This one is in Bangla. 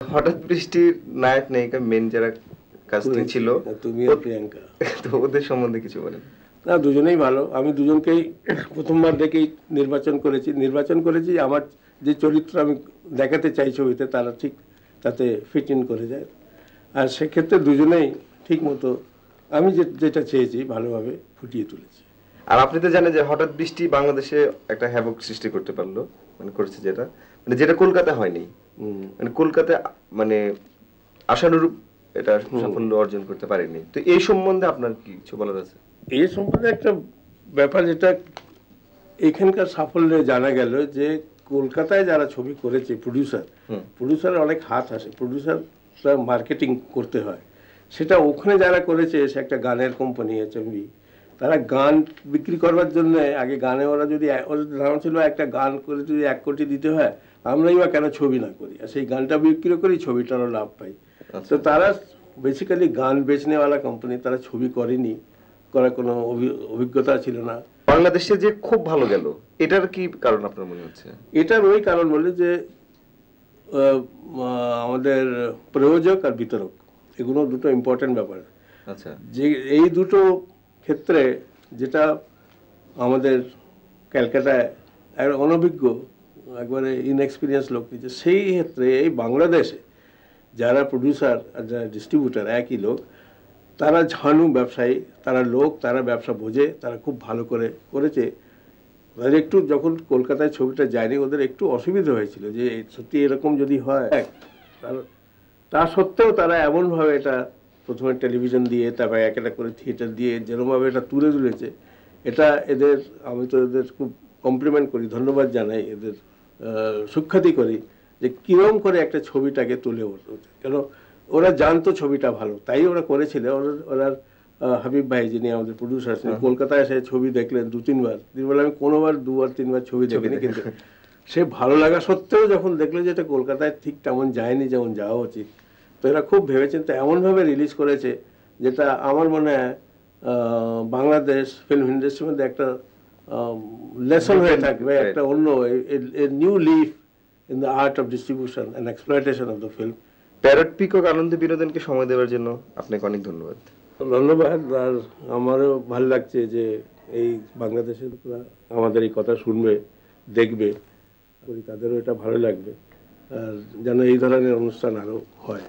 হঠাৎ বৃষ্টির নায়ক নায়িকা মেন যারা কাস্টিং ছিল তুমি আর প্রিয়াঙ্কা, তো ওদের সম্বন্ধে কিছু বলেন। না দুজনেই ভালো। আমি দুজনকেই প্রথমবার দেখেই নির্বাচন করেছি আমার যে চরিত্র আমি দেখাতে চাই ছবিতে তারা ঠিক তাতে ফিট ইন করে যায়। আর সেক্ষেত্রে দুজনেই ঠিক মতো আমি যেটা চেয়েছি ভালোভাবে ফুটিয়ে তুলেছি। আর আপনি তো জানেন যে হঠাৎ বৃষ্টি বাংলাদেশে একটা হ্যাভক সৃষ্টি করতে পারলো, মানে করেছে যেটা কলকাতা হয়নি, মানে কলকাতা মানে আশানুরূপ এটা সাফল্য অর্জন করতে পারেনি। তো এই সম্বন্ধে আপনার কি কিছু বলার আছে? এই সম্বন্ধে একটা ব্যাপার যেটা এখানকার সাফল্যে জানা গেল যে কলকাতায় যারা ছবি করেছে প্রডিউসারের অনেক হাত আসে, প্রডিউসার মার্কেটিং করতে হয়, সেটা ওখানে যারা করেছে সে একটা গানের কোম্পানি HMV, তারা গান বিক্রি করবার জন্য আগে গানে ওরা যদি ওদের ধারণা ছিল একটা গান করে যদি 1 কোটি দিতে হয় আমরাই বা কেন ছবি না করি, আর সেই গানটা বিক্রি করি ছবিটারও লাভ পাই। তো তারা বেসিক্যালি গান বেচনেওয়ালা কোম্পানি, তারা ছবি করেনি, করার কোনো অভিজ্ঞতা ছিল না। বাংলাদেশে যে খুব ভালো গেল এটার কি কারণ আপনার মনে হচ্ছে? এটার ওই কারণ বলে যে আমাদের প্রযোজক আর বিতরক এগুলো দুটো ইম্পর্টেন্ট ব্যাপার। আচ্ছা, যে এই দুটো ক্ষেত্রে যেটা আমাদের ক্যালকাটায় অনভিজ্ঞ একবারে ইনএক্সপিরিয়েন্স লোক দিচ্ছে, সেই ক্ষেত্রে এই বাংলাদেশে যারা প্রডিউসার আর যারা ডিস্ট্রিবিউটার একই লোক, তারা ঝানু ব্যবসায়ী, তারা ব্যবসা বোঝে, তারা খুব ভালো করে করেছে। তাদের একটু যখন কলকাতায় ছবিটা যায়নি ওদের একটু অসুবিধা হয়েছিল যে সত্যি এরকম যদি হয়, তা সত্ত্বেও তারা এমনভাবে এটা প্রথমে টেলিভিশন দিয়ে তারপরে একটা করে থিয়েটার দিয়ে যেরকমভাবে এটা তুলে তুলেছে, এটা এদের আমি তো এদের খুব কমপ্লিমেন্ট করি, ধন্যবাদ জানাই, এদের সুখ্যাতি করি যে কিরম করে একটা ছবিটাকে তুলে উঠতে। কেন ওরা জানতো ছবিটা ভালো, তাই ওরা করেছিল। ওরা হাবিব ভাই যিনি আমাদের প্রডিউসার ছিলেন, কলকাতায় এসে ছবি দেখলেন 2-3 বার, তিনি বলে আমি কোনোবার 2-3 বার ছবি দেখিনি, কিন্তু সে ভালো লাগা সত্ত্বেও যখন দেখলো যে এটা কলকাতায় ঠিক তেমন যায়নি যেমন যাওয়া উচিত, তো এরা খুব ভেবেছেন, তো এমনভাবে রিলিজ করেছে যেটা আমার মনে হয় বাংলাদেশ ফিল্ম ইন্ডাস্ট্রির মধ্যে একটা লেসন হয়ে থাকবে, একটা অন্য new leaf in the art of distribution and exploitation of the film. Parrot peacock আনন্দ বিনোদনকে সময় দেওয়ার জন্য আপনাকে অনেক ধন্যবাদ। ধন্যবাদ। আর আমারও ভালো লাগছে যে এই বাংলাদেশের আমাদের এই কথা শুনবে, দেখবে, তাদেরও এটা ভালো লাগবে, আর যেন এই ধরনের অনুষ্ঠান আরও হয়।